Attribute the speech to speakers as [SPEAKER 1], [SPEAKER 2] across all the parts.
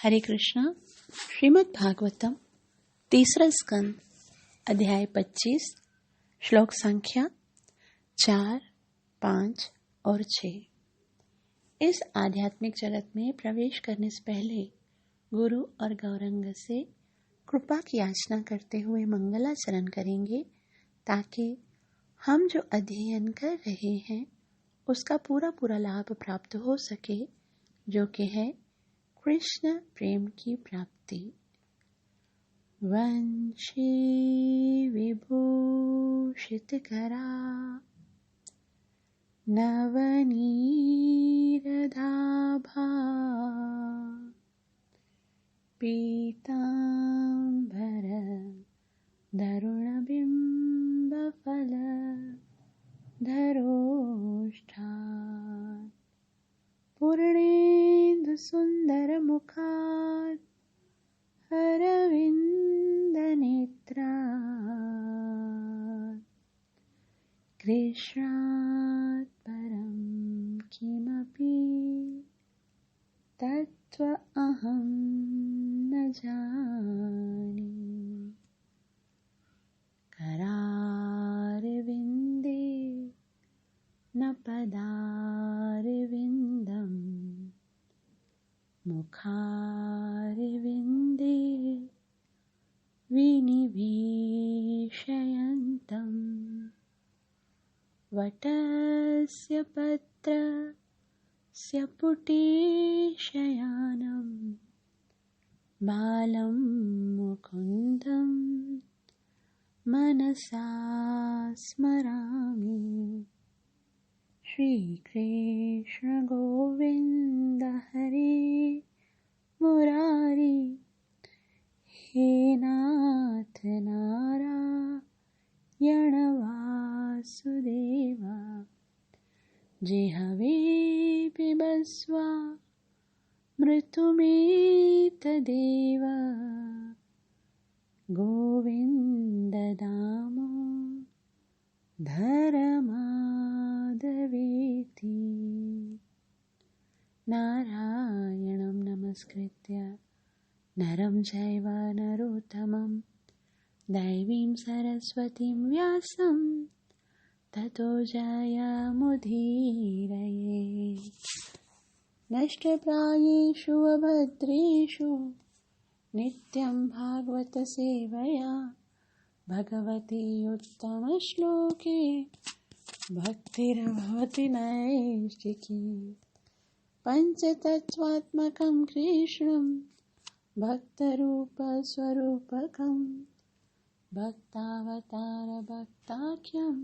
[SPEAKER 1] हरे कृष्णा। श्रीमद् भागवतम तीसरा स्कंद अध्याय 25 श्लोक संख्या 4, 5 और 6। इस आध्यात्मिक जगत में प्रवेश करने से पहले गुरु और गौरंग से कृपा की याचना करते हुए मंगलाचरण करेंगे ताकि हम जो अध्ययन कर रहे हैं उसका पूरा लाभ प्राप्त हो सके, जो कि है कृष्ण प्रेम की प्राप्ति। वंशी विभूषित करा नवनीरदाभा पीतांबर दरुणबिंबफल धरोष्ठा पूर्णेन्दु सुंदर मुखात् अरविंद नेत्रात् कृष्णात् परं किमपि तत्त्व अहं न जाने। करारविन्दे न पदारविन्दम् मुखारविन्दे विनिवेशयन्तम् वटस्य पत्रस्य पुटेशयानं बालं मुकुन्दं मनसा स्मरामि। श्रीकृष्ण गोविन्द हरे मुरारी हे नाथ नारायण वासुदेवा जिह्वे पिबस्व मृत्युमेतदेव गोविन्द दामोदर माधवेति। नारायणं नमस्कृत्य नरं चैव नरोत्तमं दैवीं सरस्वतीं व्यासं ततो जयमुदीरये। नष्टप्रायेषु अभद्रेषु नित्यं भागवत सेवया भगवती उत्तमश्लोके भक्तिर्भवति नैष्टिकी। पंचतत्त्वात्मकं कृष्णं भक्तरूपस्वरूपकं भक्तावतार भक्ताख्यं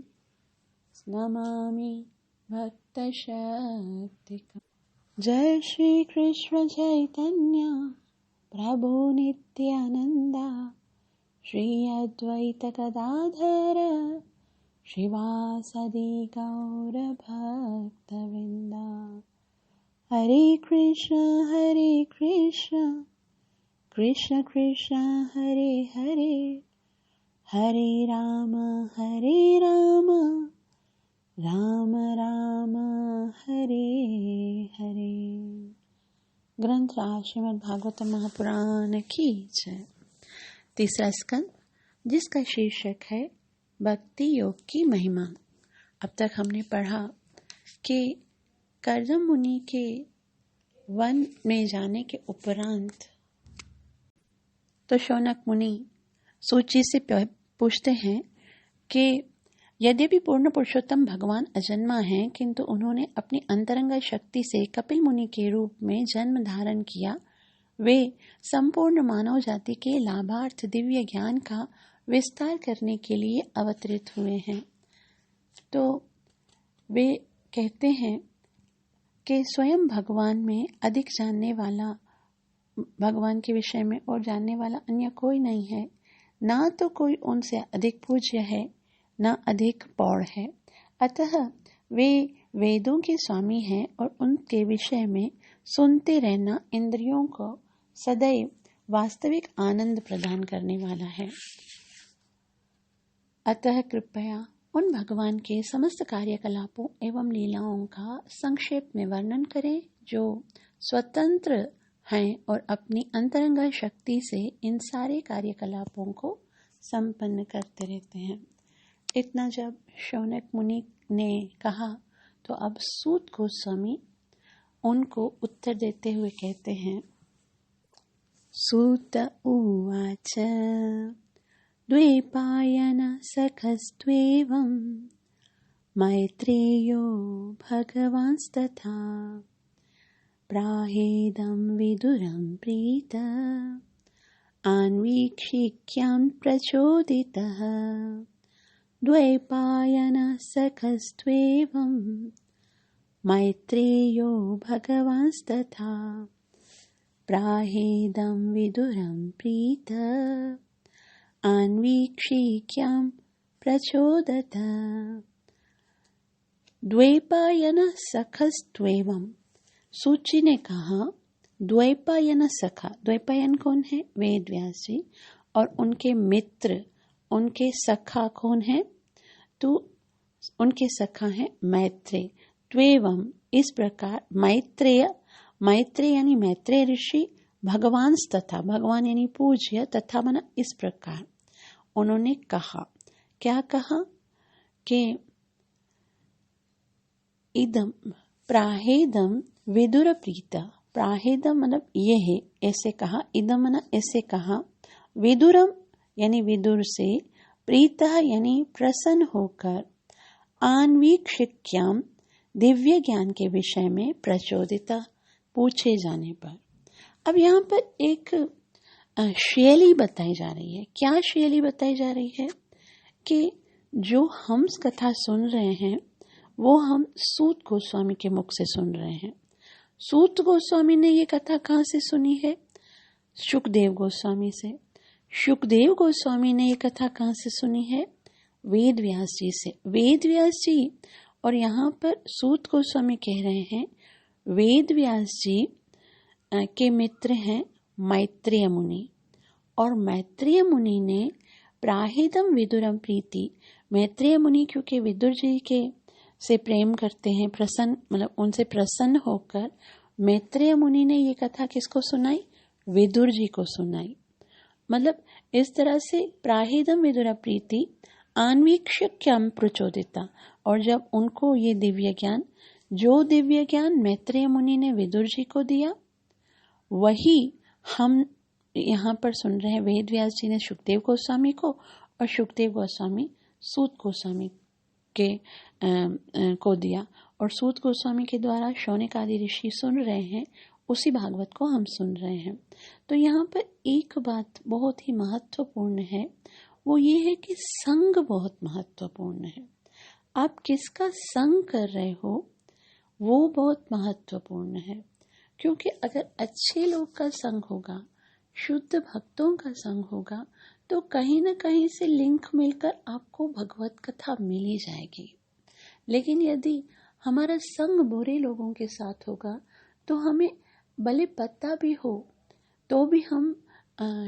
[SPEAKER 1] नमामि भक्तशक्तिकम्। जय श्री कृष्ण चैतन्य प्रभु नित्यानंदा श्री अद्वैत गदाधर श्रीवासदि गौर भक्तवृंदा। हरे कृष्ण कृष्ण कृष्ण हरे हरे हरे राम राम राम हरे हरे। ग्रंथ श्रीमद् भागवत महापुराण की जय। तीसरा स्कंद जिसका शीर्षक है भक्ति योग की महिमा। अब तक हमने पढ़ा कि कर्दम मुनि के वन में जाने के उपरांत तो शौनक मुनि सूची से पूछते हैं कि यद्यपि पूर्ण पुरुषोत्तम भगवान अजन्मा हैं, किंतु उन्होंने अपनी अंतरंग शक्ति से कपिल मुनि के रूप में जन्म धारण किया। वे संपूर्ण मानव जाति के लाभार्थ दिव्य ज्ञान का विस्तार करने के लिए अवतरित हुए हैं। तो वे कहते हैं कि स्वयं भगवान में अधिक जानने वाला, भगवान के विषय में और जानने वाला अन्य कोई नहीं है। ना तो कोई उनसे अधिक पूज्य है, न अधिक पौढ़ है। अतः वे वेदों के स्वामी हैं और उनके विषय में सुनते रहना इंद्रियों को सदैव वास्तविक आनंद प्रदान करने वाला है। अतः कृपया उन भगवान के समस्त कार्यकलापों एवं लीलाओं का संक्षेप में वर्णन करें जो स्वतंत्र हैं और अपनी अंतरंगा शक्ति से इन सारे कार्यकलापों को संपन्न करते रहते हैं। इतना जब शौनक मुनि ने कहा तो अब सूत गोस्वामी उनको उत्तर देते हुए कहते हैं, सूत उवाच द्वैपायन सखस्त्वेवं मैत्रेयो भगवांस्तथा प्राहेदं विदुरं प्रीत अन्वीक्षिक्यां प्रचोदितः द्वैपायन सखस्त्वेवं मैत्रेयो भगवांस्तथा प्राहेदं विदुरं प्रीत अन्वीक्षिक्यां प्रचोदत। द्वैपायन सखस्त्वेवं, सूची ने कहा द्वैपायन सखा। द्वैपायन कौन है? वेद व्यास जी। और उनके मित्र, उनके सखा कौन है? तो उनके सखा है मैत्रेय। त्वेवम, इस प्रकार मैत्रेय, मैत्रेय यानी मैत्रेय ऋषि, भगवान तथा, भगवान यानी पूज्य, तथा माना इस प्रकार उन्होंने कहा। क्या कहा? कि इदम प्राहेदम विदुर प्रीता, प्राहेदम मतलब ये है, ऐसे कहा, इदम माना ऐसे कहा, विदुरम यानी विदुर से, प्रीता यानी प्रसन्न होकर, आन्वीक्षिक्याम दिव्य ज्ञान के विषय में प्रचोदिता पूछे जाने पर। अब यहाँ पर एक शैली बताई जा रही है। क्या शैली बताई जा रही है? कि जो हम कथा सुन रहे हैं वो हम सूत गोस्वामी के मुख से सुन रहे हैं। सूत गोस्वामी ने ये कथा कहाँ से सुनी है? शुकदेव गोस्वामी से। शुकदेव गोस्वामी ने ये कथा कहाँ से सुनी है? वेद व्यास जी से। वेद व्यास जी, और यहाँ पर सूत गोस्वामी कह रहे हैं वेद व्यास जी के मित्र हैं मैत्रेय मुनि, और मैत्रेय मुनि ने प्राहेदम विदुरम प्रीति, मैत्रेय मुनि क्योंकि विदुर जी के से प्रेम करते हैं, प्रसन्न मतलब उनसे प्रसन्न होकर मैत्रेय मुनि ने ये कथा किसको सुनाई? विदुर जी को सुनाई। मतलब इस तरह से प्राहेदम विदुर प्रीति अन्वीक्षिक्याम प्रचोदिता, और जब उनको ये दिव्य ज्ञान, जो दिव्य ज्ञान मैत्रेय मुनि ने विदुर जी को दिया, वही हम यहाँ पर सुन रहे हैं। वेद व्यास जी ने शुकदेव गोस्वामी को, और शुकदेव गोस्वामी सूत गोस्वामी के को दिया, और सूत गोस्वामी के द्वारा शौनक आदि ऋषि सुन रहे हैं, उसी भागवत को हम सुन रहे हैं। तो यहाँ पर एक बात बहुत ही महत्वपूर्ण है, वो ये है कि संग बहुत महत्वपूर्ण है। आप किसका संग कर रहे हो वो बहुत महत्वपूर्ण है, क्योंकि अगर अच्छे लोग का संग होगा, शुद्ध भक्तों का संग होगा, तो कहीं न कहीं से लिंक मिलकर आपको भगवत कथा मिल ही जाएगी। लेकिन यदि हमारा संग बुरे लोगों के साथ होगा तो हमें भले पता भी हो तो भी हम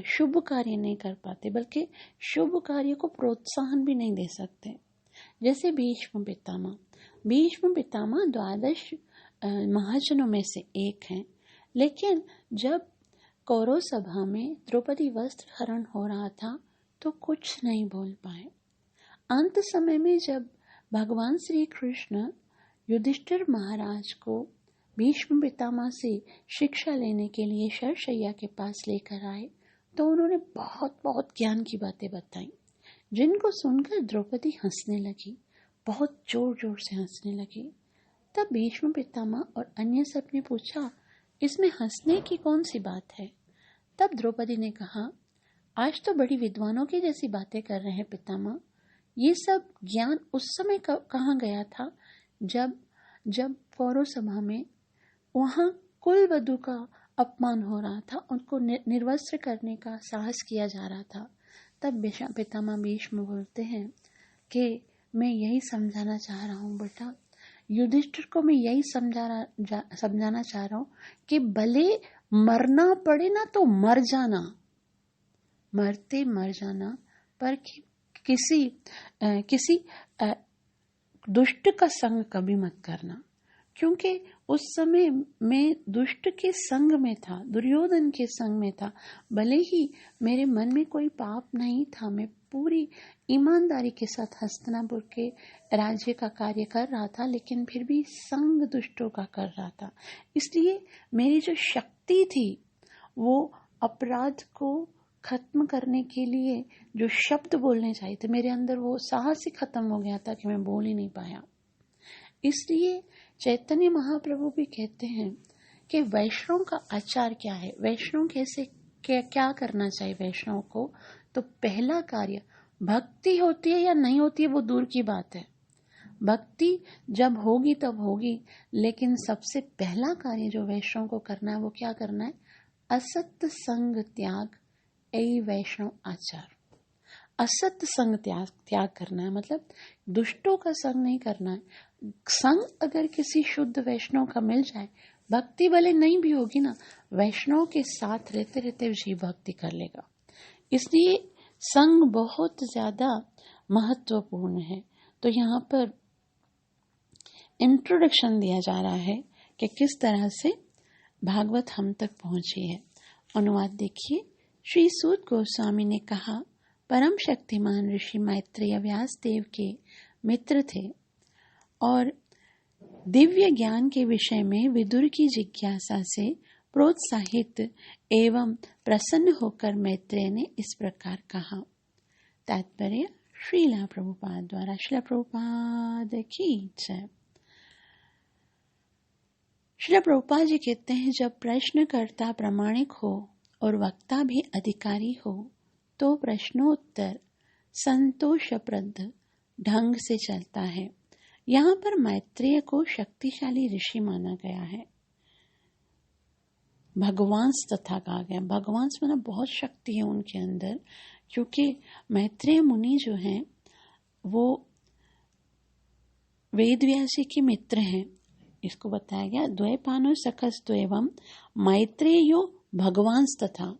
[SPEAKER 1] शुभ कार्य नहीं कर पाते, बल्कि शुभ कार्य को प्रोत्साहन भी नहीं दे सकते। जैसे भीष्म पितामह, भीष्म पितामह 12 महाजनों में से एक हैं, लेकिन जब कौरव सभा में द्रौपदी वस्त्र हरण हो रहा था तो कुछ नहीं बोल पाए। अंत समय में जब भगवान श्री कृष्ण युधिष्ठिर महाराज को भीष्म पितामह से शिक्षा लेने के लिए शरशैया के पास लेकर आए तो उन्होंने बहुत बहुत ज्ञान की बातें बताई, जिनको सुनकर द्रौपदी हंसने लगी, बहुत जोर जोर से हंसने लगी। तब भीष्म पितामह और अन्य सब ने पूछा, इसमें हंसने की कौन सी बात है? तब द्रौपदी ने कहा, आज तो बड़ी विद्वानों की जैसी बातें कर रहे हैं पितामह, ये सब ज्ञान उस समय कहाँ गया था जब कौरव सभा में वहाँ कुल वधू का अपमान हो रहा था, उनको निर्वस्त्र करने का साहस किया जा रहा था। तब पितामह भीष्म बोलते हैं कि मैं यही समझाना चाह रहा हूँ बेटा, युधिष्ठिर को मैं यही समझाना चाह रहा हूँ कि भले मरना पड़े ना तो मर जाना, मरते मर जाना, पर किसी दुष्ट का संग कभी मत करना, क्योंकि उस समय मैं दुष्ट के संग में था, दुर्योधन के संग में था। भले ही मेरे मन में कोई पाप नहीं था, मैं पूरी ईमानदारी के साथ हस्तिनापुर के राज्य का कार्य कर रहा था, लेकिन फिर भी संग दुष्टों का कर रहा था। इसलिए मेरी जो शक्ति थी वो अपराध को खत्म करने के लिए जो शब्द बोलने चाहिए थे, मेरे अंदर वो साहस ही खत्म हो गया था कि मैं बोल ही नहीं पाया। इसलिए चैतन्य महाप्रभु भी कहते हैं कि वैष्णव का आचार क्या है, वैष्णव कैसे क्या करना चाहिए वैष्णव को। तो पहला कार्य, भक्ति होती है या नहीं होती है वो दूर की बात है, भक्ति जब होगी तब होगी, लेकिन सबसे पहला कार्य जो वैष्णव को करना है वो क्या करना है, असत्य संग त्याग, यही वैष्णव आचार। असत्य संग त्याग करना है, मतलब दुष्टों का संग नहीं करना है। संग अगर किसी शुद्ध वैष्णव का मिल जाए, भक्ति भले नहीं भी होगी ना, वैष्णव के साथ रहते रहते जीव भक्ति कर लेगा। इसलिए संग बहुत ज्यादा महत्वपूर्ण है। तो यहाँ पर इंट्रोडक्शन दिया जा रहा है कि किस तरह से भागवत हम तक पहुंची है। अनुवाद देखिए। श्री सूत गोस्वामी ने कहा, परम शक्तिमान ऋषि मैत्रेय व्यास देव के मित्र थे और दिव्य ज्ञान के विषय में विदुर की जिज्ञासा से प्रोत्साहित एवं प्रसन्न होकर मैत्रेय ने इस प्रकार कहा। तात्पर्य श्रीला प्रभुपाद द्वारा। श्रीला प्रभुपाद की जय। श्रीला प्रभुपाद जी कहते हैं, जब प्रश्नकर्ता प्रामाणिक हो और वक्ता भी अधिकारी हो तो प्रश्नोत्तर संतोषप्रद ढंग से चलता है। यहाँ पर मैत्रेय को शक्तिशाली ऋषि माना गया है, भगवांस तथा कहा गया। भगवांस माना बहुत शक्ति है उनके अंदर, क्योंकि मैत्रेय मुनि जो हैं वो वेद व्यास जी के मित्र हैं। इसको बताया गया, द्वैपानो सखस्त्वेवं मैत्रेयो भगवांस तथा,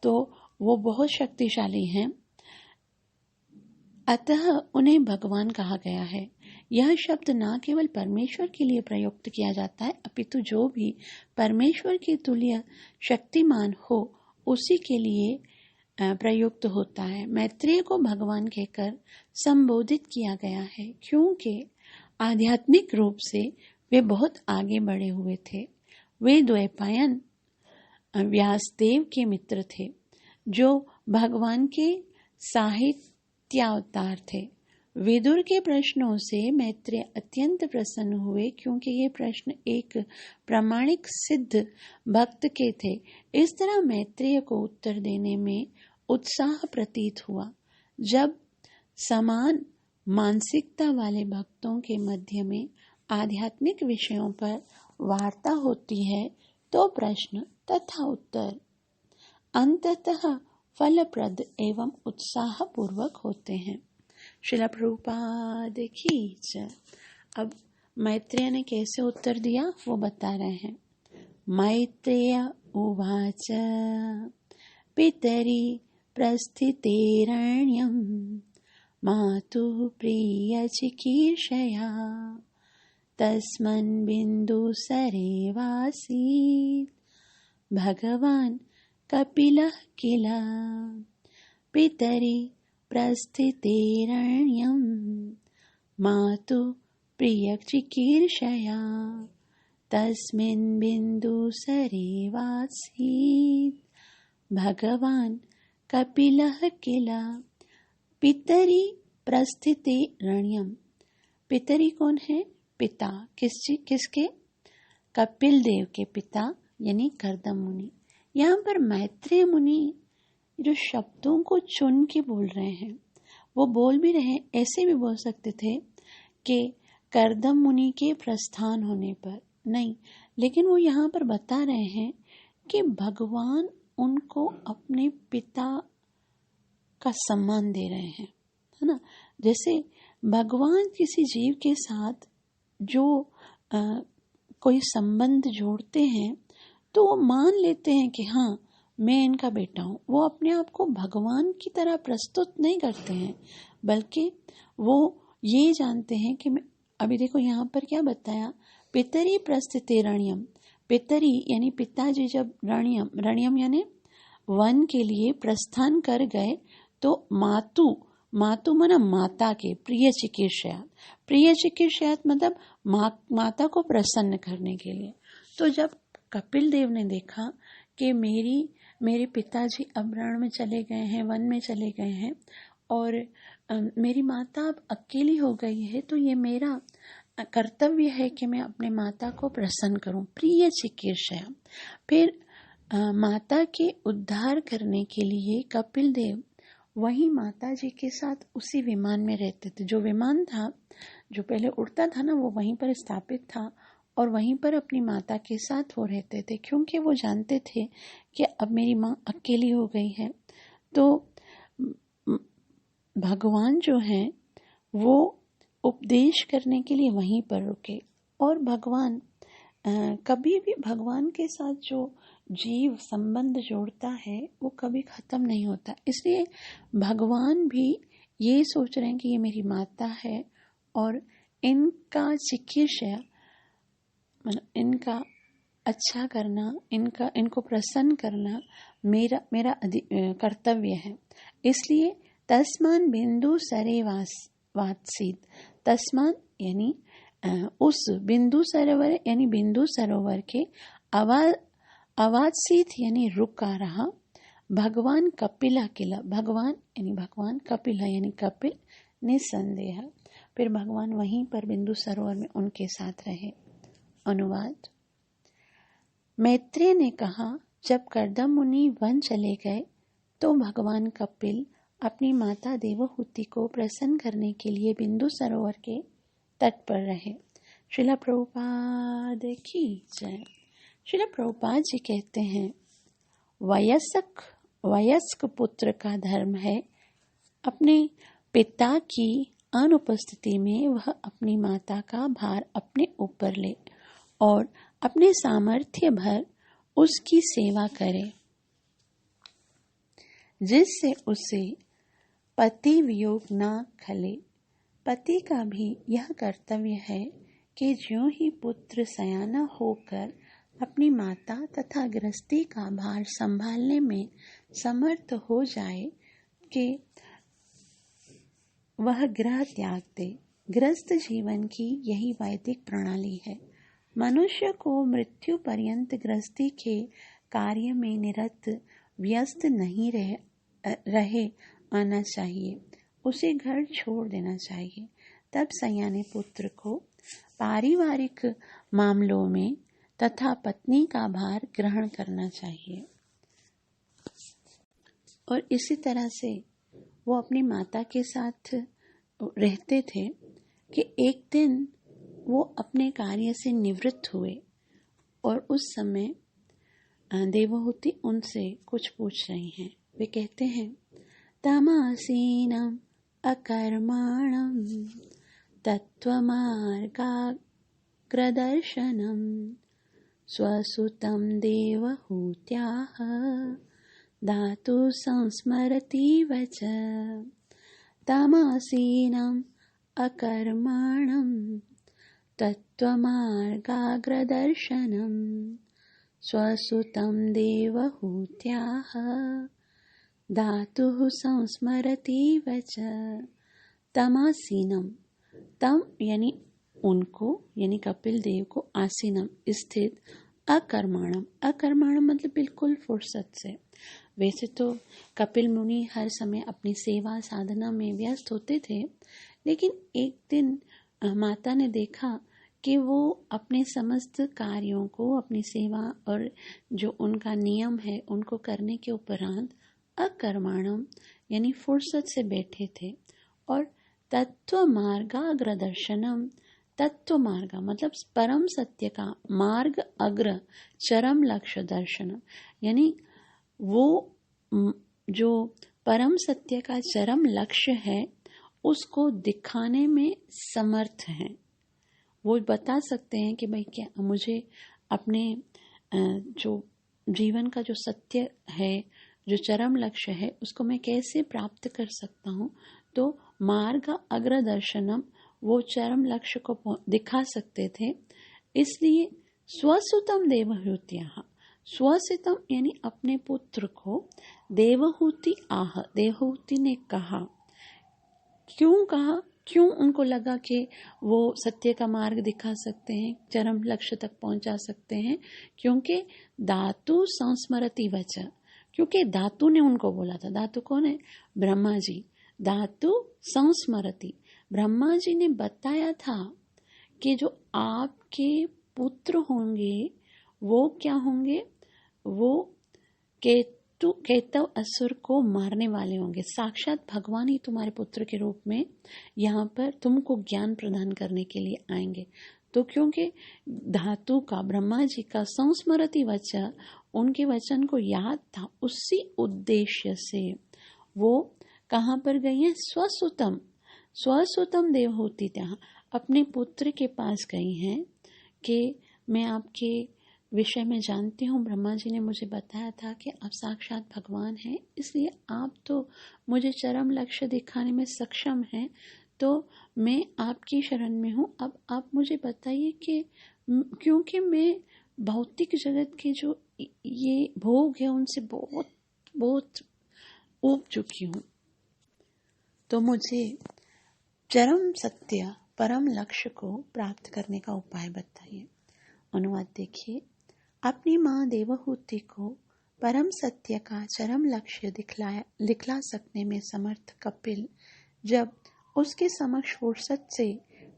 [SPEAKER 1] तो वो बहुत शक्तिशाली हैं, अतः उन्हें भगवान कहा गया है। यह शब्द न केवल परमेश्वर के लिए प्रयुक्त किया जाता है, अपितु जो भी परमेश्वर के तुल्य शक्तिमान हो उसी के लिए प्रयुक्त होता है। मैत्रेय को भगवान कहकर संबोधित किया गया है, क्योंकि आध्यात्मिक रूप से वे बहुत आगे बढ़े हुए थे। वे द्वैपायन व्यासदेव के मित्र थे, जो भगवान के साहित्यावतार थे। विदुर के प्रश्नों से मैत्रेय अत्यंत प्रसन्न हुए, क्योंकि ये प्रश्न एक प्रामाणिक सिद्ध भक्त के थे। इस तरह मैत्रेय को उत्तर देने में उत्साह प्रतीत हुआ। जब समान मानसिकता वाले भक्तों के मध्य में आध्यात्मिक विषयों पर वार्ता होती है तो प्रश्न तथा उत्तर अंततः फलप्रद एवं उत्साहपूर्वक होते हैं। श्रीला प्रभुपाद की जय। अब मैत्रेय ने कैसे उत्तर दिया वो बता रहे हैं। मैत्रेय उवाच पितरी प्रस्थितेरण्यं मातुः प्रिय चिकीर्षया तस्मन् बिन्दुसरे वासीत् भगवान् कपिलः किल। पितरि प्रस्थितेरण्यं मातुः प्रियचिकीर्षया तस्मिन् बिन्दुसरे वासीत् भगवान् कपिलः किल। पितरि प्रस्थितेरण्यं, पितरि कौन है? पिता। किसके? कपिल देव के पिता यानी कर्दम मुनि। यहाँ पर मैत्रेय मुनि जो शब्दों को चुन के बोल रहे हैं, वो बोल भी रहे हैं, ऐसे भी बोल सकते थे कि कर्दम मुनि के प्रस्थान होने पर, नहीं, लेकिन वो यहाँ पर बता रहे हैं कि भगवान उनको अपने पिता का सम्मान दे रहे हैं, है ना। जैसे भगवान किसी जीव के साथ जो कोई संबंध जोड़ते हैं तो वो मान लेते हैं कि हाँ मैं इनका बेटा हूँ। वो अपने आप को भगवान की तरह प्रस्तुत नहीं करते हैं, बल्कि वो ये जानते हैं कि मैं, अभी देखो यहाँ पर क्या बताया, पितरी प्रस्थिति रणयम, पितरी यानी पिताजी जब रणयम, रणयम यानी वन के लिए प्रस्थान कर गए तो मातु, मातु माना माता के, प्रिय चिकित्सायात, प्रिय चिकित्सायात मतलब माता को प्रसन्न करने के लिए। तो जब कपिल देव ने देखा कि मेरे पिताजी अब रण में चले गए हैं, वन में चले गए हैं और मेरी माता अब अकेली हो गई है, तो ये मेरा कर्तव्य है कि मैं अपने माता को प्रसन्न करूं, प्रिय चिकित्सा। फिर माता के उद्धार करने के लिए कपिल देव वही माता जी के साथ उसी विमान में रहते थे। जो विमान था, जो पहले उड़ता था ना, वो वहीं पर स्थापित था और वहीं पर अपनी माता के साथ वो रहते थे, क्योंकि वो जानते थे कि अब मेरी माँ अकेली हो गई है। तो भगवान जो हैं वो उपदेश करने के लिए वहीं पर रुके। और भगवान कभी भी भगवान के साथ जो जीव संबंध जोड़ता है वो कभी खत्म नहीं होता। इसलिए भगवान भी ये सोच रहे हैं कि ये मेरी माता है और इनका चिकित्सा, इनका अच्छा करना, इनको प्रसन्न करना मेरा कर्तव्य है। इसलिए तस्मान बिंदु सरे वात्सीत, तस्मान यानी उस बिंदु सरोवर यानी बिंदु सरोवर के अवात्सीत यानी रुका रहा भगवान कपिला किला, भगवान यानी भगवान, कपिला यानी कपिल, निसंदेह। फिर भगवान वहीं पर बिंदु सरोवर में उनके साथ रहे। अनुवाद। मैत्रेय ने कहा, जब कर्दम मुनि वन चले गए तो भगवान कपिल अपनी माता देवहूति को प्रसन्न करने के लिए बिंदु सरोवर के तट पर रहे। श्रील प्रभुपाद की जय। श्रील प्रभुपाद जी कहते हैं, वयस्क पुत्र का धर्म है अपने पिता की अनुपस्थिति में वह अपनी माता का भार अपने ऊपर ले और अपने सामर्थ्य भर उसकी सेवा करे, जिससे उसे पति वियोग न खले। पति का भी यह कर्तव्य है कि ज्यों ही पुत्र सयाना होकर अपनी माता तथा गृहस्थी का भार संभालने में समर्थ हो जाए कि वह गृह त्याग दे। गृहस्थ जीवन की यही वैदिक प्रणाली है। मनुष्य को मृत्यु पर्यंत गृहस्थी के कार्य में निरत व्यस्त नहीं रहे आना चाहिए, उसे घर छोड़ देना चाहिए। तब सयाने पुत्र को पारिवारिक मामलों में तथा पत्नी का भार ग्रहण करना चाहिए। और इसी तरह से वो अपनी माता के साथ रहते थे कि एक दिन वो अपने कार्य से निवृत्त हुए और उस समय देवहूति उनसे कुछ पूछ रही हैं। वे कहते हैं, तमासीनम अकर्माणम तत्त्वमार्गाग्रदर्शनम स्वसुतं देवहूत्याः धातु संस्मरतीव च। तमासीनम अकर्माणम तत्त्वमार्गाग्रदर्शनम स्वसुतं देवहूत्याः धातु संस्मरतीव च। तमासीनम, तम यानी उनको यानी कपिल देव को, आसीनम स्थित, अकर्माणम, अकर्माणम मतलब बिल्कुल फुर्सत से। वैसे तो कपिल मुनि हर समय अपनी सेवा साधना में व्यस्त होते थे, लेकिन एक दिन माता ने देखा कि वो अपने समस्त कार्यों को, अपनी सेवा और जो उनका नियम है उनको करने के उपरांत अकर्माणम यानी फुर्सत से बैठे थे। और तत्व मार्गाग्रदर्शनम, तत्व मार्ग मतलब परम सत्य का मार्ग, अग्र चरम लक्ष्य दर्शनम यानी वो जो परम सत्य का चरम लक्ष्य है उसको दिखाने में समर्थ हैं। वो बता सकते हैं कि भाई क्या मुझे अपने जो जीवन का जो सत्य है, जो चरम लक्ष्य है, उसको मैं कैसे प्राप्त कर सकता हूँ। तो मार्ग अग्रदर्शनम वो चरम लक्ष्य को दिखा सकते थे। इसलिए स्वसुतम देवहूत्याः, स्वसुतम यानी अपने पुत्र को देवहूति आह, देवहूति ने कहा। क्यों कहा? क्यों उनको लगा कि वो सत्य का मार्ग दिखा सकते हैं, चरम लक्ष्य तक पहुंचा सकते हैं? क्योंकि धातु संस्मरति वच, क्योंकि धातु ने उनको बोला था। धातु कौन है? ब्रह्मा जी। धातु संस्मरति, ब्रह्मा जी ने बताया था कि जो आपके पुत्र होंगे वो क्या होंगे? वो केतव असुर को मारने वाले होंगे। साक्षात भगवान ही तुम्हारे पुत्र के रूप में यहाँ पर तुमको ज्ञान प्रदान करने के लिए आएंगे। तो क्योंकि धातु का, ब्रह्मा जी का संस्मरति वचन, उनके वचन को याद था, उसी उद्देश्य से वो कहाँ पर गई हैं? स्वसुतम, स्वसुतम देवहूति त्याह, अपने पुत्र के पास गई हैं कि मैं आपके विषय में जानती हूँ, ब्रह्मा जी ने मुझे बताया था कि आप साक्षात भगवान हैं, इसलिए आप तो मुझे चरम लक्ष्य दिखाने में सक्षम हैं, तो मैं आपकी शरण में हूँ। अब आप मुझे बताइए कि क्योंकि मैं भौतिक जगत के जो ये भोग है उनसे बहुत बहुत ऊब चुकी हूँ, तो मुझे चरम सत्य परम लक्ष्य को प्राप्त करने का उपाय बताइए। अनुवाद देखिए। अपनी माँ देवहूति को परम सत्य का चरम लक्ष्य दिखला सकने में समर्थ कपिल जब उसके समक्ष फुर्सत से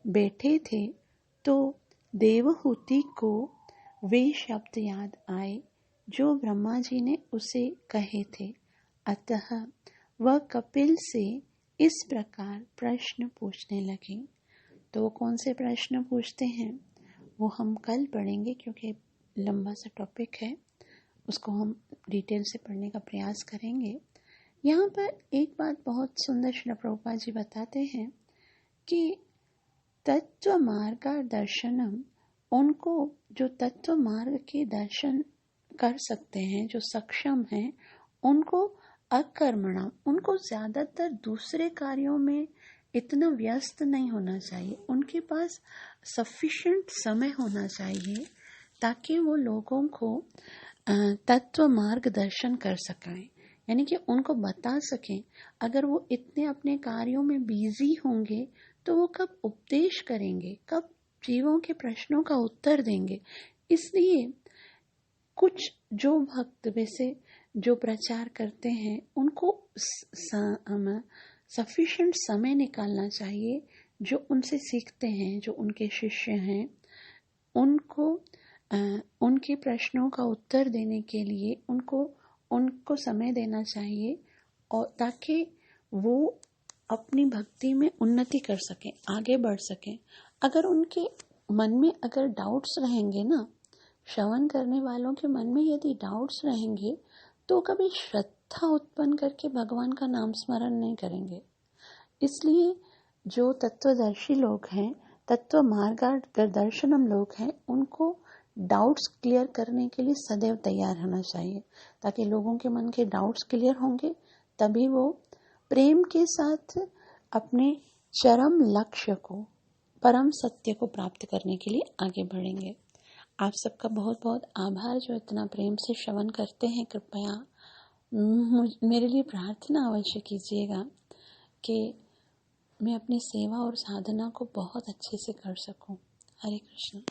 [SPEAKER 1] बैठे थे तो देवहूति को वे शब्द याद आए जो ब्रह्मा जी ने उसे कहे थे। अतः वह कपिल से इस प्रकार प्रश्न पूछने लगी। तो वो कौन से प्रश्न पूछते हैं वो हम कल पढ़ेंगे, क्योंकि लंबा सा टॉपिक है, उसको हम डिटेल से पढ़ने का प्रयास करेंगे। यहाँ पर एक बात बहुत सुंदर श्री प्रभुपाद जी बताते हैं कि तत्व मार्ग दर्शनम, उनको जो तत्व मार्ग के दर्शन कर सकते हैं, जो सक्षम हैं, उनको अकर्मणा, उनको ज़्यादातर दूसरे कार्यों में इतना व्यस्त नहीं होना चाहिए। उनके पास सफिशिएंट समय होना चाहिए ताकि वो लोगों को तत्व मार्गदर्शन कर सकें, यानी कि उनको बता सकें। अगर वो इतने अपने कार्यों में बिजी होंगे तो वो कब उपदेश करेंगे, कब जीवों के प्रश्नों का उत्तर देंगे। इसलिए कुछ जो भक्त वैसे जो प्रचार करते हैं उनको सफिशिएंट समय निकालना चाहिए, जो उनसे सीखते हैं, जो उनके शिष्य हैं, उनको उनके प्रश्नों का उत्तर देने के लिए उनको समय देना चाहिए, और ताकि वो अपनी भक्ति में उन्नति कर सकें, आगे बढ़ सकें। अगर उनके मन में अगर डाउट्स रहेंगे ना, श्रवण करने वालों के मन में यदि डाउट्स रहेंगे तो कभी श्रद्धा उत्पन्न करके भगवान का नाम स्मरण नहीं करेंगे। इसलिए जो तत्वदर्शी लोग हैं, तत्व मार्गदर्शनम लोग हैं, उनको डाउट्स क्लियर करने के लिए सदैव तैयार रहना चाहिए, ताकि लोगों के मन के डाउट्स क्लियर होंगे, तभी वो प्रेम के साथ अपने चरम लक्ष्य को, परम सत्य को प्राप्त करने के लिए आगे बढ़ेंगे। आप सबका बहुत बहुत आभार जो इतना प्रेम से श्रवण करते हैं। कृपया मेरे लिए प्रार्थना अवश्य कीजिएगा कि मैं अपनी सेवा और साधना को बहुत अच्छे से कर सकूं। हरे कृष्ण।